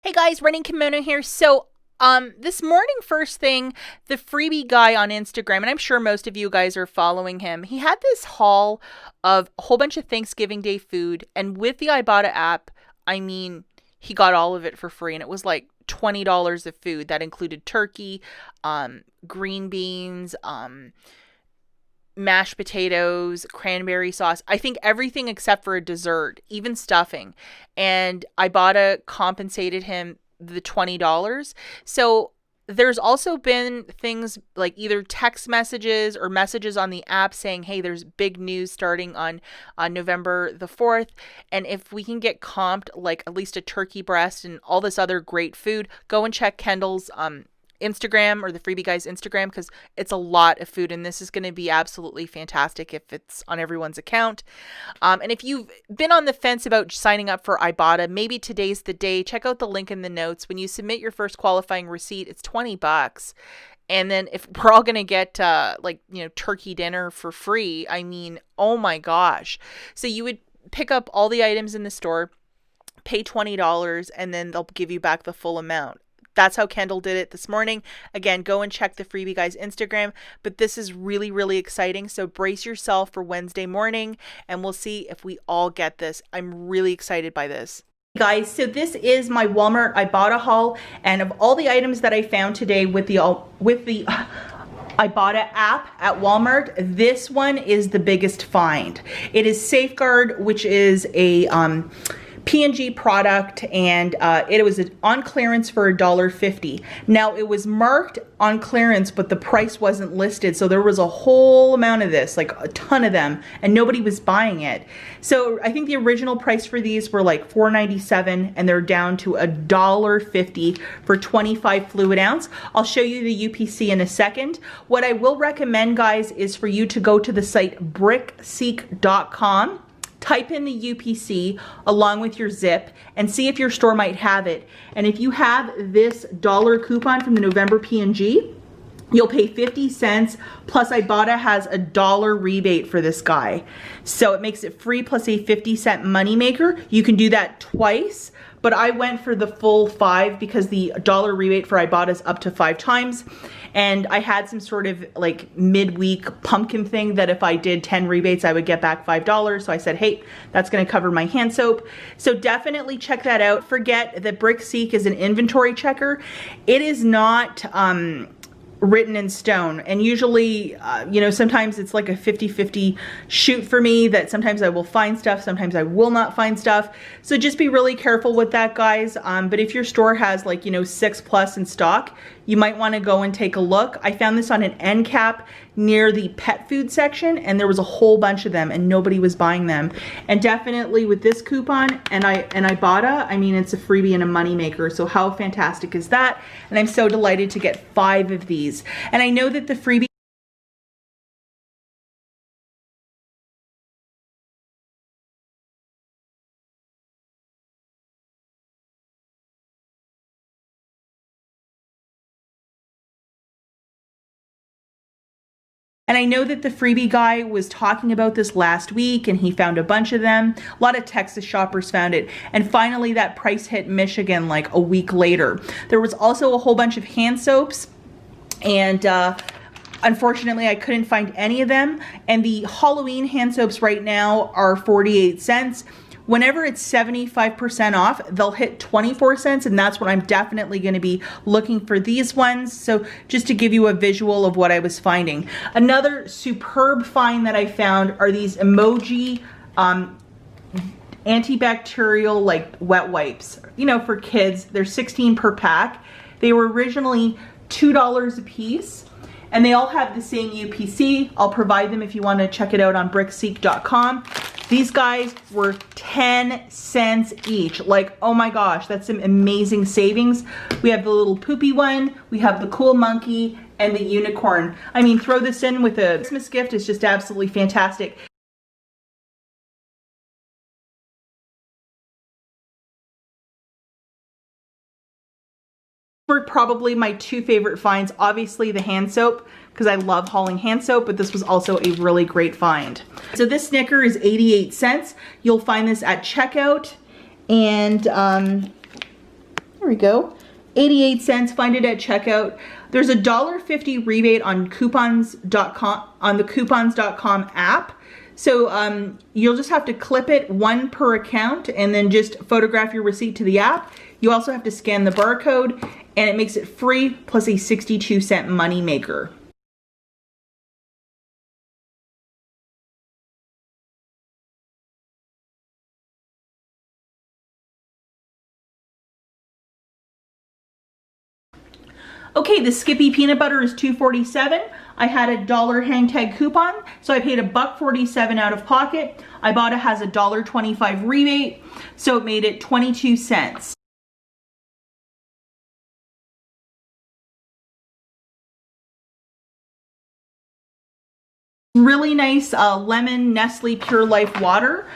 Hey guys, running Kimono here. This morning, first thing, the freebie guy on Instagram, and I'm sure most of you guys are following him, he had this haul of a whole bunch of Thanksgiving Day food. And with the Ibotta app, I mean, he got all of it for free. And it was like $20 of food that included turkey, green beans, mashed potatoes, cranberry sauce. I think everything except for a dessert, even stuffing. And Ibotta compensated him the $20. So there's also been things like either text messages or messages on the app saying, hey, there's big news starting on November the 4th. And if we can get comped like at least a turkey breast and all this other great food, go and check Kendall's Instagram or the freebie guy's Instagram, because it's a lot of food and this is going to be absolutely fantastic if it's on everyone's account. And if you've been on the fence about signing up for Ibotta, maybe today's the day. Check out the link in the notes. When you submit your first qualifying receipt, it's $20. And then if we're all going to get turkey dinner for free, I mean, oh my gosh. So you would pick up all the items in the store, pay $20, and then they'll give you back the full amount. That's how Kendall did it this morning. Again, go and check the freebie guy's Instagram. But this is really, really exciting. So brace yourself for Wednesday morning and we'll see if we all get this. I'm really excited by this. Guys, so this is my Walmart Ibotta haul. And of all the items that I found today with the Ibotta app at Walmart, this one is the biggest find. It is Safeguard, which is a P&G product, and it was on clearance for $1.50. Now it was marked on clearance, but the price wasn't listed, so there was a whole amount of this, like a ton of them, and nobody was buying it. So I think the original price for these were like $4.97, and they're down to $1.50 for 25 fluid ounce. I'll show you the UPC in a second. What I will recommend, guys, is for you to go to the site brickseek.com. Type in the UPC along with your zip and see if your store might have it. And if you have this dollar coupon from the November P&G, you'll pay 50 cents plus Ibotta has a $1 rebate for this guy. So it makes it free plus a 50-cent moneymaker. You can do that twice, but I went for the full 5 because the $1 rebate for Ibotta is up to 5 times. And I had some sort of like midweek pumpkin thing that if I did 10 rebates, I would get back $5. So I said, hey, that's gonna cover my hand soap. So definitely check that out. Forget that BrickSeek is an inventory checker. It is not written in stone, and usually sometimes it's like a 50-50 shoot for me, that sometimes I will find stuff, sometimes I will not find stuff. So just be really careful with that, guys. But if your store has 6+ in stock, you might want to go and take a look. I found this on an end cap near the pet food section, and there was a whole bunch of them and nobody was buying them. And definitely with this coupon and Ibotta, I mean, it's a freebie and a money maker. So how fantastic is that? And I'm so delighted to get 5 of these. And I know that the freebie And I know that the freebie guy was talking about this last week and he found a bunch of them. A lot of Texas shoppers found it. And finally that price hit Michigan like a week later. There was also a whole bunch of hand soaps, and unfortunately I couldn't find any of them. And the Halloween hand soaps right now are 48 cents. Whenever it's 75% off, they'll hit 24 cents, and that's when I'm definitely going to be looking for these ones. So just to give you a visual of what I was finding. Another superb find that I found are these emoji antibacterial like wet wipes. For kids, they're 16 per pack. They were originally $2 a piece. And they all have the same UPC. I'll provide them if you want to check it out on brickseek.com. These guys were 10 cents each. Like, oh my gosh, that's some amazing savings. We have the little poopy one, we have the cool monkey, and the unicorn. I mean, throw this in with a Christmas gift, it's just absolutely fantastic. Were probably my 2 favorite finds. Obviously the hand soap, because I love hauling hand soap, but this was also a really great find. So this Snicker is 88 cents. You'll find this at checkout, and There we go. 88 cents, find it at checkout. There's a $1.50 rebate on coupons.com, on the coupons.com app. So you'll just have to clip it, one per account, and then just photograph your receipt to the app. You also have to scan the barcode, and it makes it free plus a 62-cent money maker. Okay, the Skippy peanut butter is $2.47. I had a $1 hang tag coupon, so I paid $1.47 out of pocket. IBOTTA has a $1.25 rebate, so it made it 22 cents. Really nice lemon Nestle Pure Life water.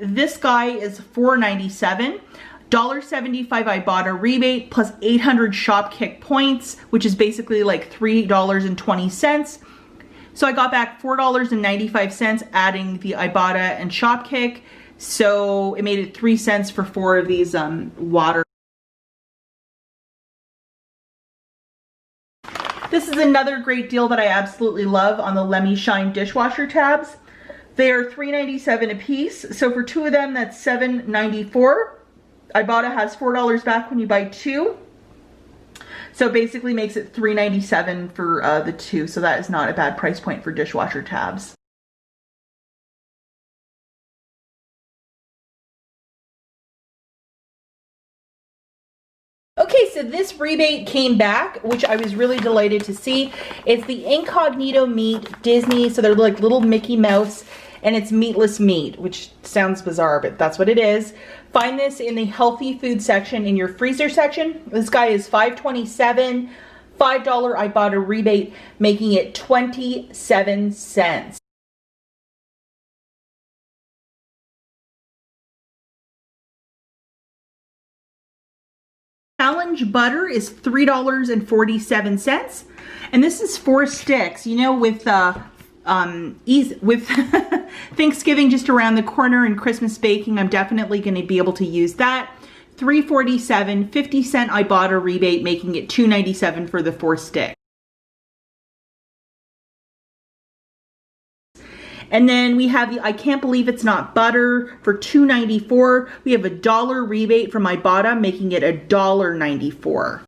This guy is $4.97. $1.75 IBOTTA rebate plus 800 Shopkick points, which is basically like $3.20. So I got back $4.95 adding the IBOTTA and Shopkick. So it made it 3 cents for 4 of these water. This is another great deal that I absolutely love on the Lemmy Shine dishwasher tabs. They are $3.97 a piece. So for 2 of them, that's $7.94. IBOTTA has $4 back when you buy 2. So it basically makes it $3.97 for the 2. So that is not a bad price point for dishwasher tabs. Okay, so this rebate came back, which I was really delighted to see. It's the Incognito Meat Disney, so they're like little Mickey Mouse, and it's meatless meat, which sounds bizarre, but that's what it is. Find this in the healthy food section in your freezer section. This guy is $5.27, $5 IBOTTA rebate, making it 27 cents. Challenge butter is $3.47, and this is 4 sticks. You know, with Thanksgiving just around the corner and Christmas baking, I'm definitely going to be able to use that. $3.47, 50-cent IBOTTA rebate, making it $2.97 for the 4 stick. And then we have the I Can't Believe It's Not Butter for $2.94. We have a $1 rebate from IBOTTA, making it $1.94.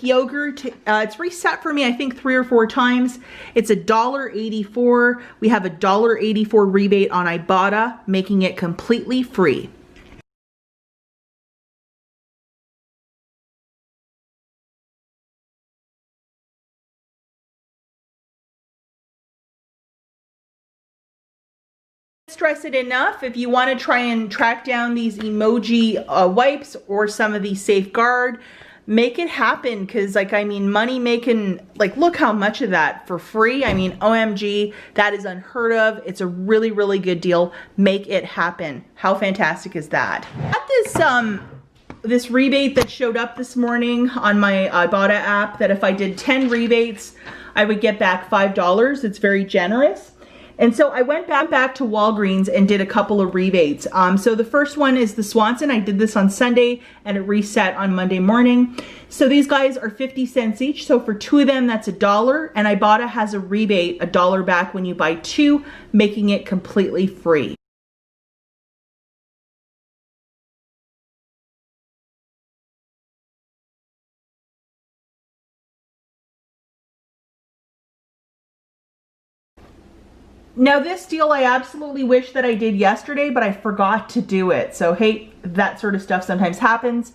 Yogurt, it's reset for me I think 3 or 4 times. It's $1.84. We have a $1.84 rebate on IBOTTA, making it completely free. Stress it enough. If you want to try and track down these emoji wipes or some of these Safeguard, make it happen, because like, I mean, money making, like, look how much of that for free. I mean, OMG, that is unheard of. It's a really, really good deal. Make it happen. How fantastic is that? Got this rebate that showed up this morning on my IBOTTA app, that if I did 10 rebates, I would get back $5. It's very generous. And so I went back to Walgreens and did a couple of rebates. So the first one is the Swanson. I did this on Sunday and it reset on Monday morning. So these guys are 50 cents each. So for 2 of them, that's $1. And IBOTTA has a rebate, $1 back when you buy 2, making it completely free. Now this deal I absolutely wish that I did yesterday, but I forgot to do it. So hey, that sort of stuff sometimes happens.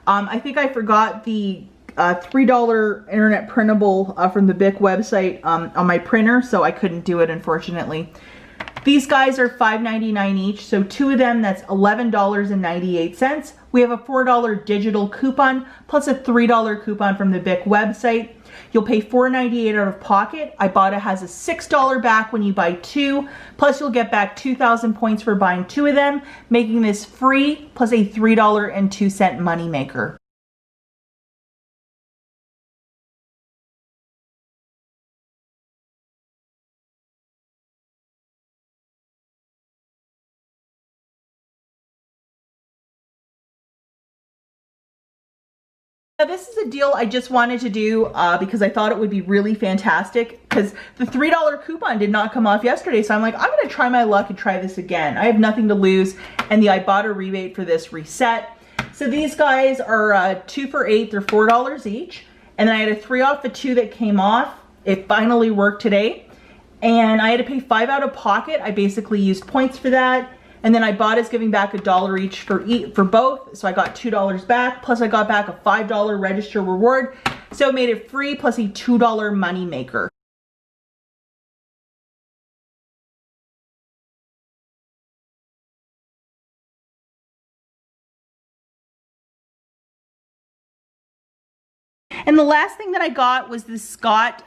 I think I forgot the $3 internet printable from the BIC website on my printer, so I couldn't do it, unfortunately. These guys are $5.99 each, so 2 of them, that's $11.98. We have a $4 digital coupon plus a $3 coupon from the BIC website. You'll pay $4.98 out of pocket. IBOTTA has a $6 back when you buy 2, plus you'll get back 2,000 points for buying 2 of them, making this free plus a $3.02 money maker. Now this is a deal I just wanted to do because I thought it would be really fantastic, because the $3 coupon did not come off yesterday. So I'm like, I'm gonna try my luck and try this again. I have nothing to lose, and the IBOTTA rebate for this reset. So these guys are 2 for $8, they're $4 each. And then I had a 3 off a 2 that came off. It finally worked today. And I had to pay $5 out of pocket. I basically used points for that. And then IBOTTA's giving back $1 each for both. So I got $2 back, plus I got back a $5 register reward. So it made it free plus a $2 money maker. And the last thing that I got was this Scott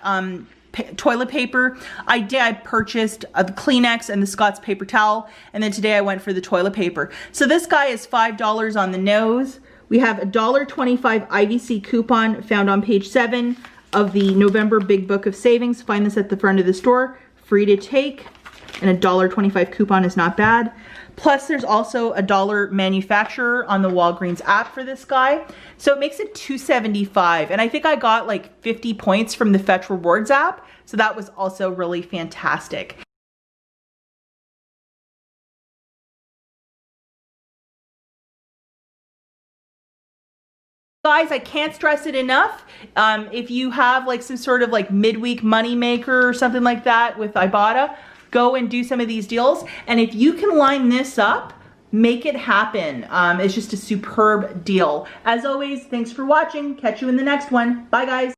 toilet paper. I purchased the Kleenex and the Scott's paper towel, and then today I went for the toilet paper. So this guy is $5 on the nose. We have a $1.25 IVC coupon found on page 7 of the November Big Book of Savings. Find this at the front of the store, free to take, and a $1.25 coupon is not bad. Plus there's also a $1 manufacturer on the Walgreens app for this guy. So it makes it $2.75. And I think I got like 50 points from the Fetch Rewards app. So that was also really fantastic. Guys, I can't stress it enough. If you have like some sort of like midweek money maker or something like that with IBOTTA, go and do some of these deals. And if you can line this up, make it happen. It's just a superb deal. As always, thanks for watching. Catch you in the next one. Bye, guys.